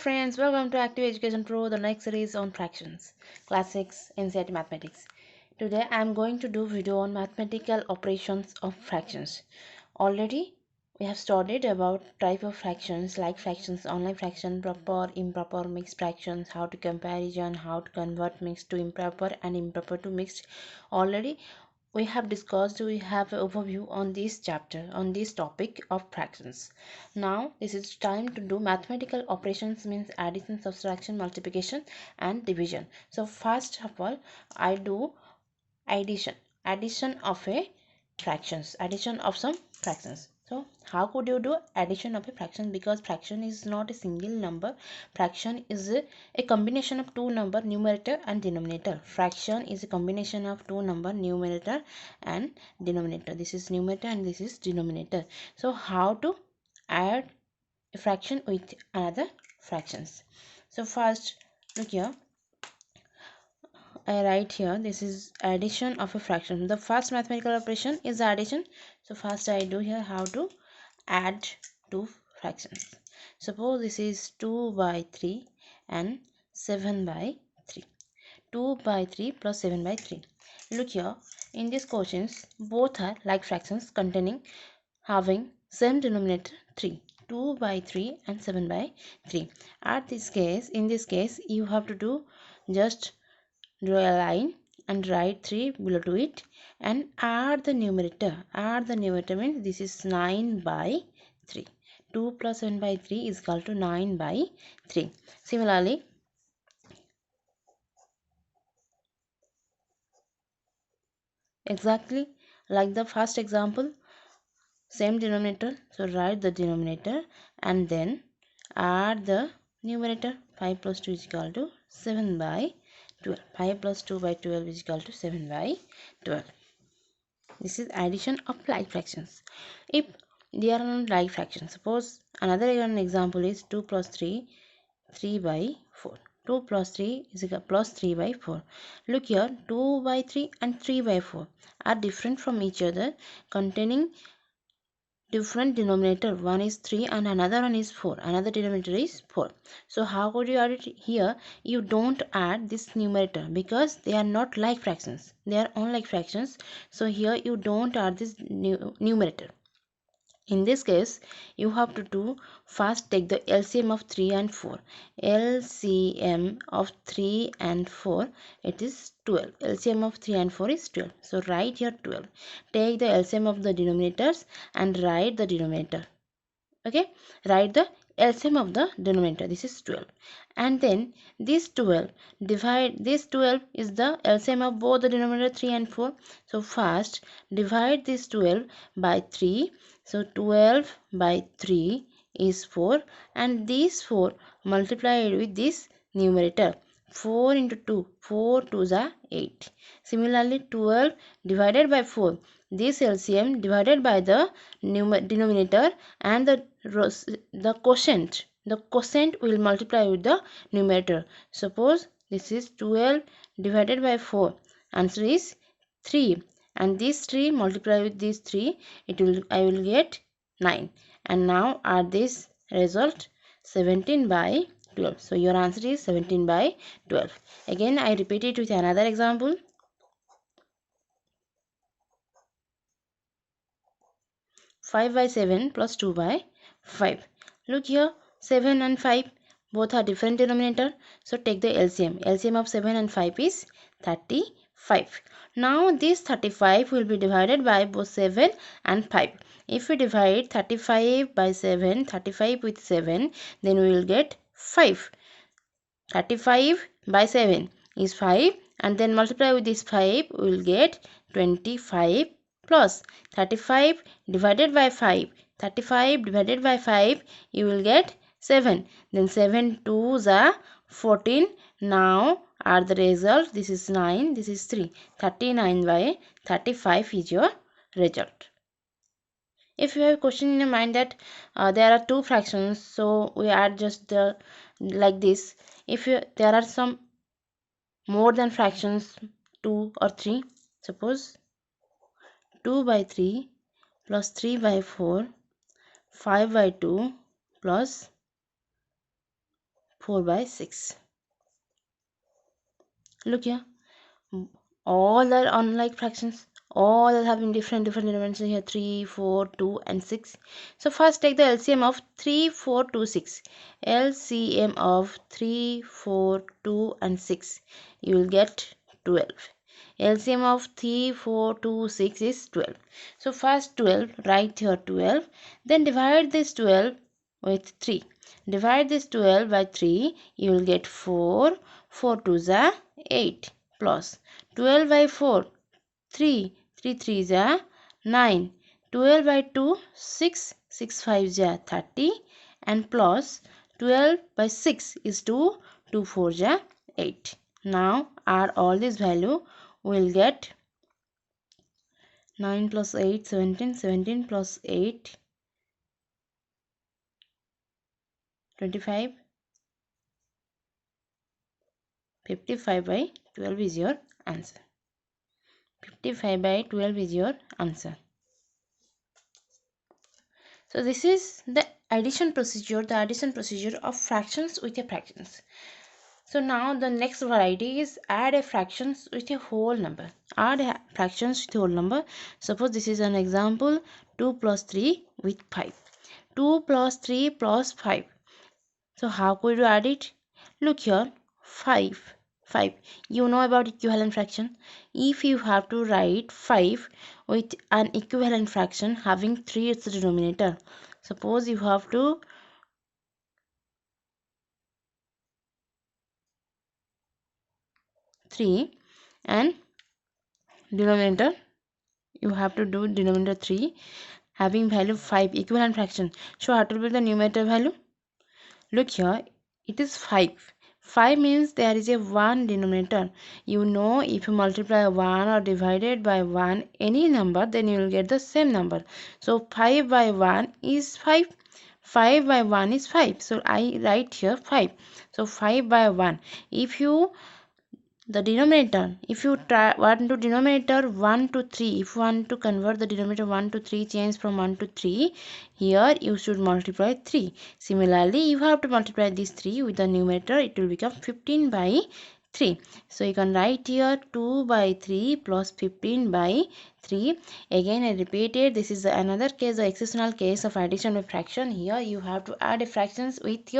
friends, welcome to Active Education Pro, the next series on fractions, classics, NCERT mathematics. Today I am going to do video on mathematical operations of fractions. Already we have studied about type of fractions like fractions, online fraction, proper, improper, mixed fractions, how to comparison, how to convert mixed to improper and improper to mixed. Already we have discussed, we have an overview on this chapter, on this topic of fractions. Now this is time to do mathematical operations, means addition, subtraction, multiplication and division. So first of all I do addition of a fractions, addition of some fractions. So how could you do addition of a fraction? Because fraction is not a single number. Fraction is a combination of two number, numerator and denominator. Fraction is a combination of two number, numerator and denominator. This is numerator and this is denominator. So how to add a fraction with another fractions? So first look here, I write here, this is addition of a fraction. The first mathematical operation is addition. So first I do here how to add two fractions. Suppose this is 2 by 3 and 7 by 3. 2 by 3 plus 7 by 3. Look here, in these questions both are like fractions containing having same denominator 3. 2 by 3 and 7 by 3. In this case you have to do just draw a line and write 3 below to it and add the numerator. Add the numerator means this is 9 by 3. 2 plus 7 by 3 is equal to 9 by 3. Similarly, exactly like the first example, same denominator. So write the denominator and then add the numerator. 5 plus 2 is equal to 7 by 12. 5 plus 2 by 12 is equal to 7 by 12. This is addition of like fractions. If they are not like fractions, suppose another example is 2 plus 3, 3 by 4. 2 plus 3 is equal plus 3 by 4. Look here, 2 by 3 and 3 by 4 are different from each other, containing different denominator. One is 3 and another one is 4. Another denominator is 4. So how could you add it here? You don't add this numerator because they are not like fractions. They are unlike fractions. So here you don't add this numerator. In this case you have to do first take the LCM of 3 and 4. LCM of 3 and 4, it is 12. LCM of 3 and 4 is 12. So write here 12. Take the LCM of the denominators and write the denominator. Okay, write the LCM of the denominator. This is 12. And then this 12 divide, this 12 is the LCM of both the denominator 3 and 4. So first divide this 12 by 3. So 12 by 3 is 4 and this 4 multiplied with this numerator. 4 into 2, 4 2s are 8. Similarly 12 divided by 4, this LCM divided by the denominator and the quotient will multiply with the numerator. Suppose this is 12 divided by 4, answer is 3 and this 3 multiply with this 3, I will get 9. And now add this result 17 by 12. So your answer is 17 by 12. Again I repeat it with another example. 5 by 7 plus 2 by 5. Look here, 7 and 5 both are different denominator. So take the LCM. LCM of 7 and 5 is 35. Now this 35 will be divided by both 7 and 5. If we divide 35 by 7, 35 with 7, then we will get 5. 35 by 7 is 5 and then multiply with this 5, we will get 25 plus 35 divided by 5. 35 divided by 5, you will get 7. Then 7 2s are 14. Now add the result. This is 9, this is 3. 39 by 35 is your result. If you have a question in your mind that there are two fractions, so we add just the like this. If there are some more than fractions 2 or 3, suppose 2 by 3 plus 3 by 4, 5 by 2 plus 4 by 6. Look here, all are unlike fractions, all are having different dimensions here, 3, 4, 2 and 6. So first take the LCM of 3, 4, 2, 6. LCM of 3, 4, 2 and 6, you will get 12. LCM of 3, 4, 2, 6 is 12. So first 12, write here 12, then divide this 12 with 3. Divide this 12 by 3, you will get 4. 4 2s are 8 plus 12 by 4, 3. 3 3s are 9. 12 by 2, 6. 6 5s are 30 and plus 12 by 6 is 2. 2 4s are 8. Now add all this value, we will get 9 plus 8, 17. 17 plus 8, 25. 55 by 12 is your answer. 55 by 12 is your answer. So this is the addition procedure of fractions with a fractions. So now the next variety is add a fractions with a whole number. Add a fractions with a whole number. Suppose this is an example, 2 plus 3 with 5. 2 plus 3 plus 5. So how could you add it? Look here, 5. 5. You know about equivalent fraction. If you have to write 5 with an equivalent fraction having 3 as the denominator, suppose you have to three and denominator, you have to do denominator 3 having value 5 equivalent fraction. So what will be the numerator value? Look here, it is 5. 5 means there is a 1 denominator. You know, if you multiply 1 or divided by 1 any number, then you will get the same number. So 5 by 1 is 5. 5 by 1 is 5. So I write here 5. So 5 by 1. If you the denominator, if you want to denominator 1 to 3, if you want to convert the denominator 1 to 3, change from 1 to 3, here you should multiply 3. Similarly, you have to multiply this 3 with the numerator, it will become 15 by 3. So you can write here 2 by 3 plus 15 by 3. Again I repeated, this is another case, the exceptional case of addition of fraction. Here you have to add a fractions with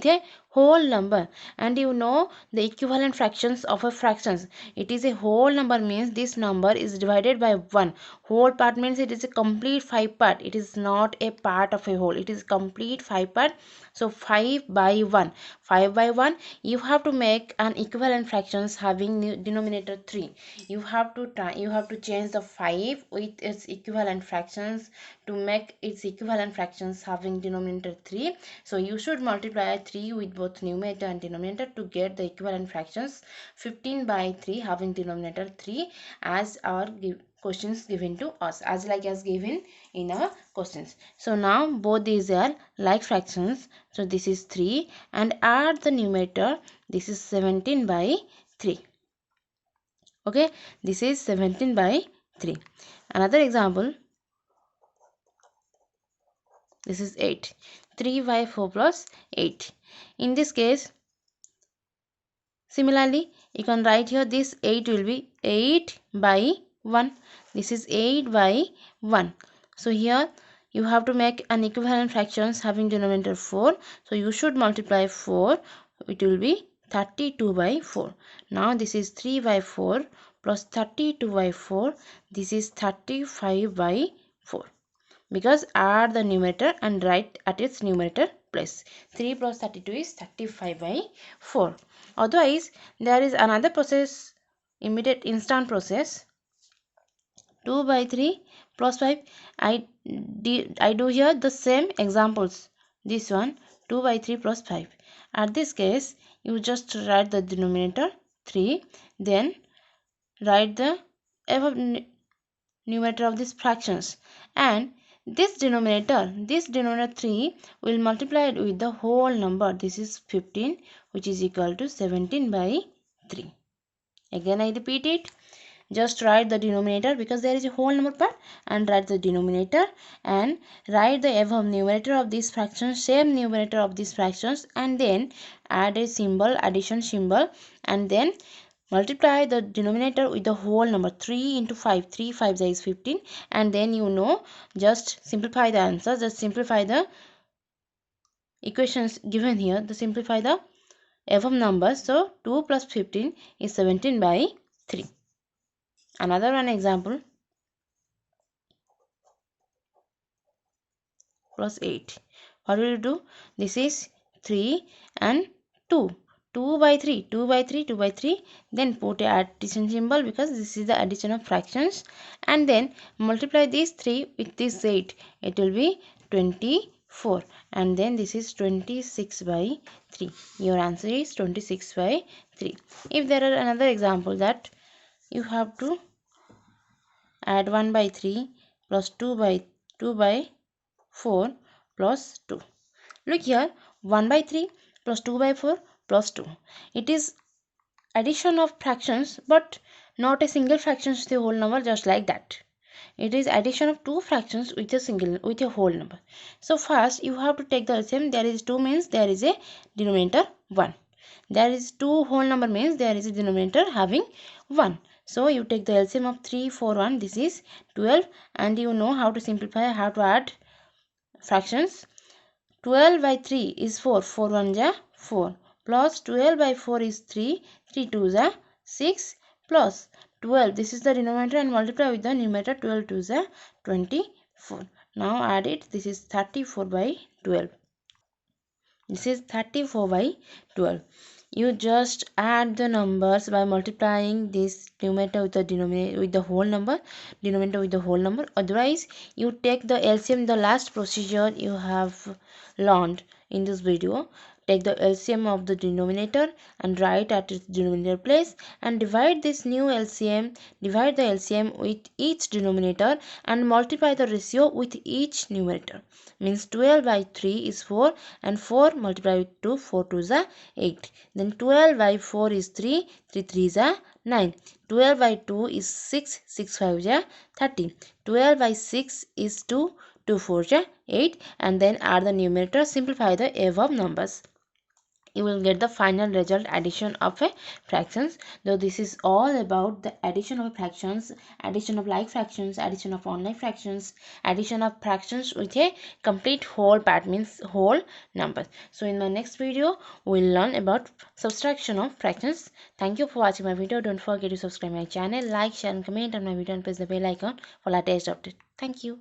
a whole number, and you know the equivalent fractions of a fractions, it is a whole number means this number is divided by 1. Whole part means it is a complete 5 part, it is not a part of a whole, it is complete 5 part. So 5 by 1, 5 by 1, you have to make an equivalent fractions having denominator 3. You have to change the 5 with its equivalent fractions to make its equivalent fractions having denominator 3. So you should multiply 3 with both numerator and denominator to get the equivalent fractions. 15 by 3 having denominator 3 as our questions given to us, as given in our questions. So now both these are like fractions. So this is 3 and add the numerator, this is 17 by 3. Okay, this is 17 by 3. Another example, this is 8. 3 by 4 plus 8. In this case, similarly, you can write here this 8 will be 8 by 1. This is 8 by 1. So here you have to make an equivalent fractions having denominator 4. So you should multiply 4. It will be 32 by 4. Now this is 3 by 4 plus 32 by 4. This is 35 by 4. Because add the numerator and write at its numerator place. 3 plus 32 is 35 by 4. Otherwise, there is another process, immediate instant process. 2 by 3 plus 5. I do here the same examples. This one, 2 by 3 plus 5. At this case, you just write the denominator 3. Then write the numerator of these fractions. And this denominator 3 will multiply it with the whole number. This is 15, which is equal to 17 by 3. Again I repeat it. just write the denominator because there is a whole number part, and write the denominator and write the above numerator of these fractions, same numerator of these fractions, and then add a symbol, addition symbol, and then multiply the denominator with the whole number. 3 into 5, 3 5 is 15, and then just simplify the answer, just simplify the equations given here, to simplify the above numbers. So 2 plus 15 is 17 by 3. Another one example, plus 8. What will you do? This is 3 and 2. 2 by 3, 2 by 3, 2 by 3. Then put a addition symbol because this is the addition of fractions. And then multiply these 3 with this 8. It will be 24. And then this is 26 by 3. Your answer is 26 by 3. If there are another example that you have to add 1 by 3 plus 2 by 4 plus 2. Look here, 1 by 3 plus 2 by 4 plus 2. It is addition of fractions, but not a single fraction to the whole number, just like that. It is addition of two fractions with a whole number. So first you have to take the LCM. There is 2 means there is a denominator 1. There is 2 whole number means there is a denominator having 1. So you take the LCM of 3, 4, 1. This is 12, and you know how to simplify, how to add fractions. 12 by 3 is 4, 4 1 ja 4, plus 12 by 4 is 3, 3 2 ja 6, plus 12, this is the denominator, and multiply with the numerator. 12 2 ja 24. Now add it, this is 34 by 12. This is 34 by 12. You just add the numbers by multiplying this numerator with the denominator with the whole number, denominator with the whole number. Otherwise, you take the LCM, the last procedure you have learned in this video. Take the LCM of the denominator and write at its denominator place, and divide this new LCM, divide the LCM with each denominator, and multiply the ratio with each numerator. Means 12 by 3 is 4, and 4 multiplied with 2, 4 2 is 8. Then 12 by 4 is 3, 3 3 is 9. 12 by 2 is 6, 6 5 is 13. 12 by 6 is 2, 2 4 is 8, and then add the numerator, simplify the above numbers. You will get the final result, addition of a fractions. Though this is all about the addition of fractions, addition of like fractions, addition of unlike fractions, addition of fractions with a complete whole part, means whole numbers. So in my next video we'll learn about subtraction of fractions. Thank you for watching my video. Don't forget to subscribe my channel, like, share and comment on my video, and press the bell icon for latest update. Thank you.